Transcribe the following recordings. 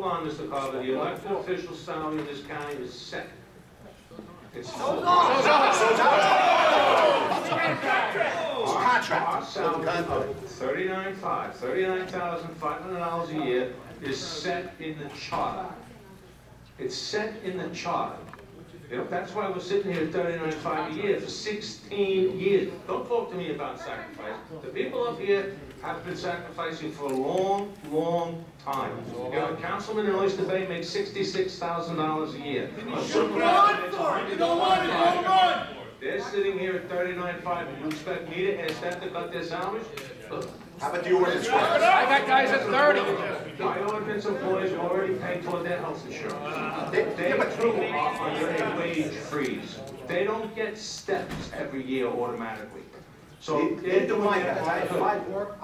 hold on, Mr. Carver. The elected official salary in this county is set. It's Contract. Our salary of $39,500 a year is set in the charter. It's set in the charter. You know, that's why we're sitting here at $39,500 a year for 16 years. Don't talk to me about sacrifice. The people up here have been sacrificing for a long, long time. You know, a councilman in Oyster Bay makes $66,000 a year. They're sitting here at $39,500, and you expect me to ask them to cut their salaries? How about the ordinance? I got guys at 30. My ordinance employees already pay toward their health insurance. They too are under a wage freeze. They don't get steps every year automatically. So they're doing that. I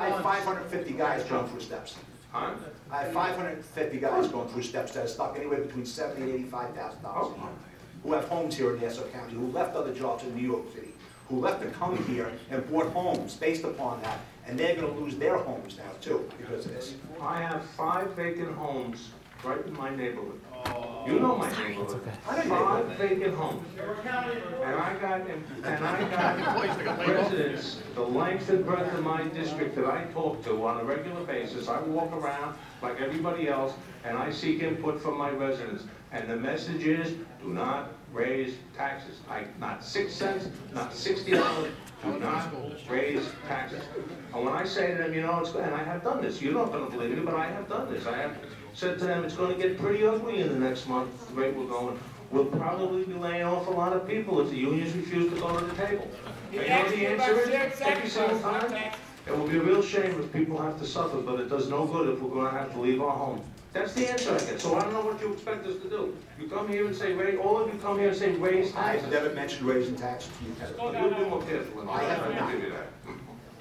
have 550 guys going through steps. Huh? I have 550 guys going through steps that are stuck anywhere between $70,000 and $85,000 a year, who have homes here in Nassau County, who left other jobs in New York City, who left to come here and bought homes based upon that, and they're going to lose their homes now too because of this. I have 5 vacant homes right in my neighborhood. You know my neighborhood. 5 vacant homes. And I got residents the length and breadth of my district that I talk to on a regular basis. I walk around like everybody else, and I seek input from my residents. And the message is, do not raise taxes. Not 6 cents, not $60. Do not raise taxes. And when I say to them, you know, and I have done this. You're not going to believe me, but I have done this. I have said to them, it's going to get pretty ugly in the next month, the rate we're going. We'll probably be laying off a lot of people if the unions refuse to go to the table. And you know what the answer is? Every single time? It will be a real shame if people have to suffer, but it does no good if we're going to have to leave our home. That's the answer I get. So I don't know what you expect us to do. You come here and say, all of you come here and say, raise taxes. I've never mentioned raising taxes to you, Well, you'll be more careful. I have not. Give you that.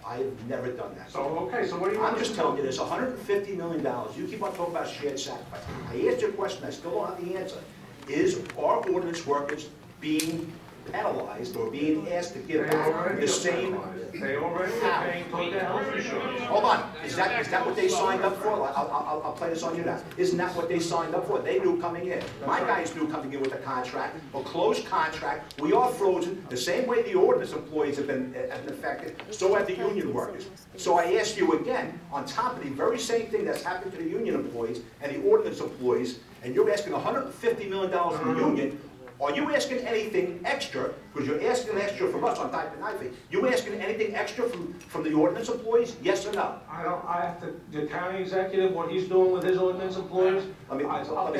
I have never done that. So, okay, so what do you want? I'm just telling you, there's $150 million. You keep on talking about shared sacrifice. I asked you a question, I still don't have the answer. Is our ordinance workers being penalized or being asked to give back the same? They already are paying toward their health insurance. Hold on, is that what they signed up for? I'll play this on you now. Isn't that what they signed up for? They knew coming in. My guys knew coming in with a contract, a closed contract. We are frozen, the same way the ordinance employees have been affected, so have the union workers. So I ask you again, on top of the very same thing that's happened to the union employees and the ordinance employees, and you're asking $150 million from the union, are you asking anything extra, because you're asking extra from us on type and knife, you asking anything extra from the ordinance employees, yes or no? I have to, the county executive, what he's doing with his ordinance employees, Let me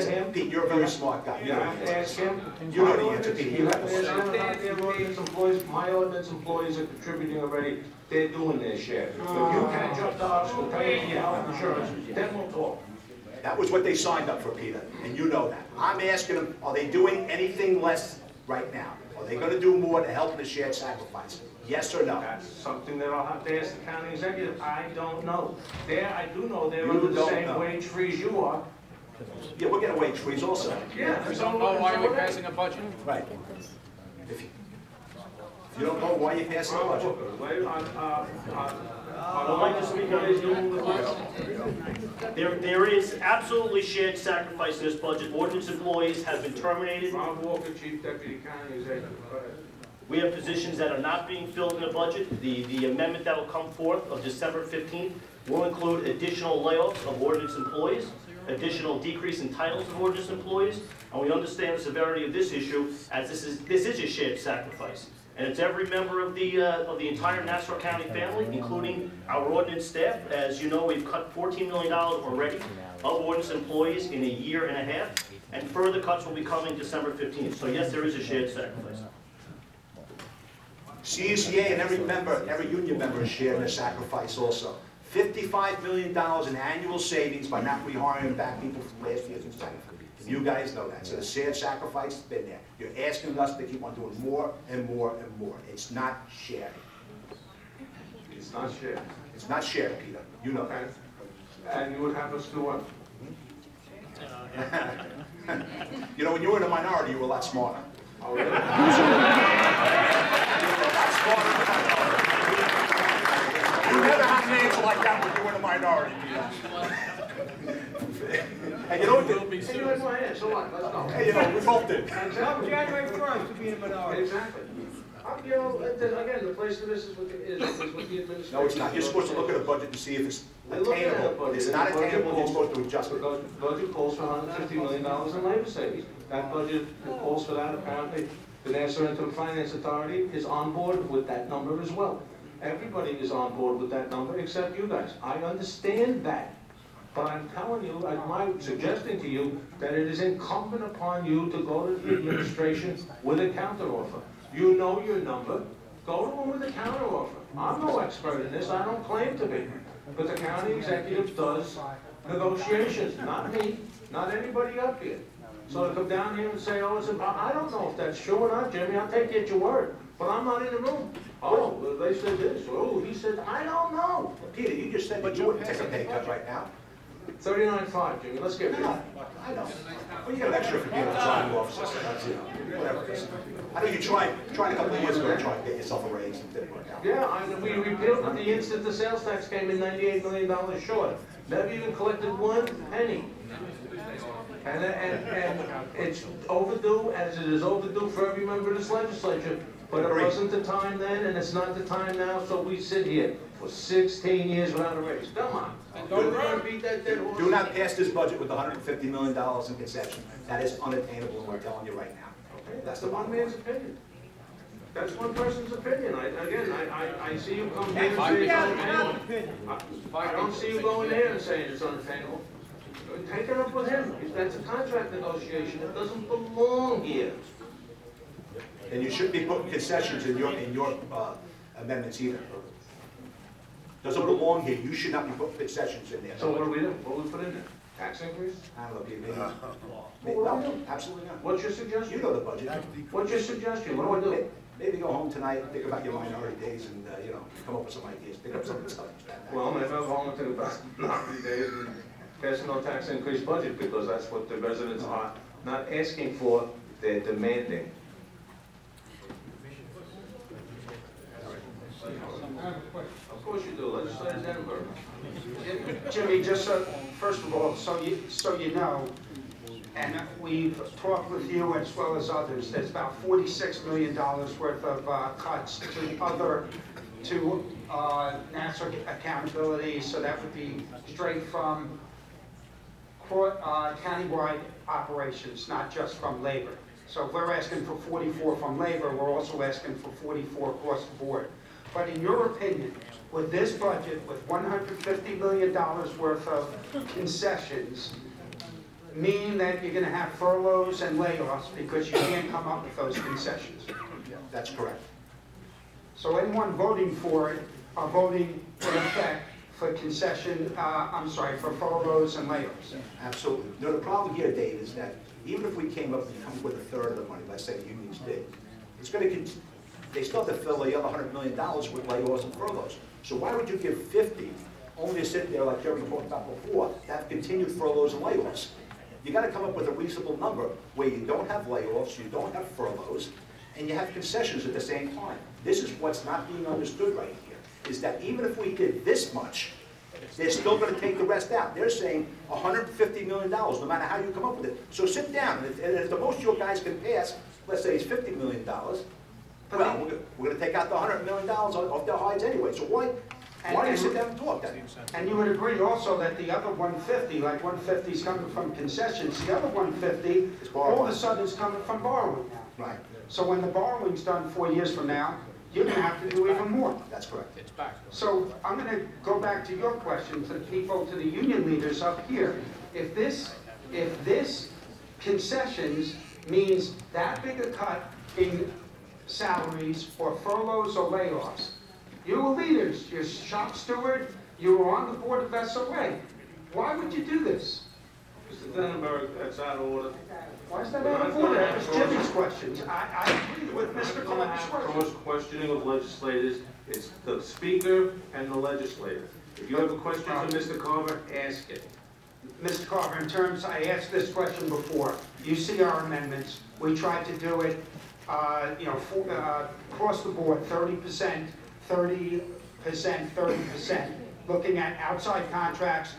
say, Pete, you're a very smart guy. you have to ask him. You know the answer, Pete. You have to ask him about their ordinance employees. My ordinance employees are contributing already. They're doing their share. If you catch up to us, we'll pay you your health insurance, then we'll talk. That was what they signed up for, Peter, and you know that. I'm asking them, are they doing anything less right now? Are they going to do more to help in the shared sacrifice? Yes or no? That's something that I'll have to ask the county executive. I don't know. I do know they're under the same wage freeze you are. Yeah, we're getting a wage freeze also. Yeah. We don't know why we're passing a budget. Right. If you don't know why you're passing a budget. I'd like to speak on this. There is absolutely shared sacrifice in this budget. Ordinance employees have been terminated. Rob Walker, Chief Deputy County Executive. We have positions that are not being filled in the budget. The amendment that will come forth of December 15th will include additional layoffs of ordinance employees, additional decrease in titles of ordinance employees, and we understand the severity of this issue as this is a shared sacrifice. And it's every member of the entire Nassau County family, including our ordinance staff. As you know, we've cut $14 million already of ordinance employees in a year and a half, and further cuts will be coming December 15th. So yes, there is a shared sacrifice. CECA and every union member is sharing the sacrifice also. $55 million in annual savings by not rehiring back people from last year's incentive. You guys know that. So the shared sacrifice has been there. You're asking us to keep on doing more and more and more. It's not shared. It's not shared. It's not shared, Peter. You know that. And you would have us do what? You know, when you were in a minority, you were a lot smarter. Oh, really? You were a lot smarter in a minority. You never had an answer like that when you were in a minority, Peter. And you know what? And you had my hand, so what? Let's go. Hey, you know, we both did. Exactly. January 1st to be in a minority. Exactly. You know, again, the place for this is with the administration. No, it's not. You're supposed to look at a budget to see if it's I look at it, attainable. but If it's the not budget attainable, you're calls- supposed to adjust it. The budget calls for $150 million in labor savings. That budget calls for that apparently. The National Interim Finance Authority is on board with that number as well. Everybody is on board with that number except you guys. I understand that. But I'm telling you, I'm suggesting to you that it is incumbent upon you to go to the administration with a counteroffer. You know your number, go to them with a counteroffer. I'm no expert in this, I don't claim to be. But the county executive does negotiations, not me, not anybody up here. So to come down here and say, oh, it's I don't know if that's true or not, Jimmy, I'll take you at your word. But I'm not in the room. Oh, well, they said this, oh, he said, I don't know. Peter, you just said that you wouldn't take a pay cut right now. 39.5, Jimmy, let's get No, there. I know. Well, you got an extra for being a zoning officer, so that's it. Whatever it is. I know you tried a couple of years ago to try to get yourself a raise and didn't work out. Yeah, we repealed it the instant the sales tax came in $98 million short. Never even collected one penny. And it's overdue, as it is overdue for every member of this legislature. But it wasn't the time then, and it's not the time now, so we sit here for 16 years without a raise. Come on. Don't try to beat that dead horse. Do not pass this budget with $150 million in concession. That is unattainable, and we're telling you right now. Okay, that's the one man's opinion. That's one person's opinion. I see you come here and say it's unattainable. I don't see you going there and saying it's unattainable. Take it up with him. That's a contract negotiation. It doesn't belong here. And you shouldn't be putting concessions in your amendments either. Doesn't belong here. You should not be putting concessions in there. So what do we do? What do we put in there? Tax increase? I don't know, maybe. No, absolutely not. What's your You suggestion? know the budget. What's your suggestion? What do I do? Maybe go home tonight, think about your minority days, and come up with some ideas. Pick up some of the stuff. Well, maybe I'll go home and think about minority days and pass no tax increase budget, because that's what the residents are not asking for, they're demanding. Of course you do, legislator Denver. Jimmy, just first of all, so you know, and we've talked with you as well as others, there's about $46 million worth of cuts to national accountability, so that would be straight from countywide operations, not just from labor. So if we're asking for 44 from labor, we're also asking for 44 across the board. But in your opinion, with this budget, with $150 million worth of concessions, mean that you're going to have furloughs and layoffs because you can't come up with those concessions? That's correct. So anyone voting for it are voting in effect for for furloughs and layoffs? Absolutely. No, the problem here, Dave, is that even if we came up with a third of the money, let's say the unions did, it's going to, they still have to fill the other $100 million with layoffs and furloughs. So why would you give 50 only to sit there, like Jerry talked about before, to have continued furloughs and layoffs? You got to come up with a reasonable number where you don't have layoffs, you don't have furloughs, and you have concessions at the same time. This is what's not being understood right here, is that even if we did this much, they're still going to take the rest out. They're saying $150 million, no matter how you come up with it. So sit down, and if the most your guys can pass, let's say it's $50 million, well, we're going to take out the $100 million off their hides anyway. So why do you sit down and talk then? And you would agree also that the other 150, like 150 is coming from concessions, the other 150, all of a sudden is coming from borrowing now. Right. So when the borrowing's done 4 years from now, you're going to have to do even more. That's correct. It's back. So I'm going to go back to your question, to the people, to the union leaders up here. If this concessions means that big a cut in salaries or furloughs or layoffs, you were leaders, you're shop steward, you were on the board of SOA. Why would you do this? Mr. Denenberg, that's out of order. Why is that out of order? That was Jimmy's questions. I agree with Mr. Columbus' question. Cross-questioning of legislators, it's the speaker and the legislator. If you have a question for Mr. Carver, ask it. Mr. Carver, in terms, I asked this question before. You see our amendments. We tried to do it, across the board, 30%, 30%, 30%, looking at outside contracts,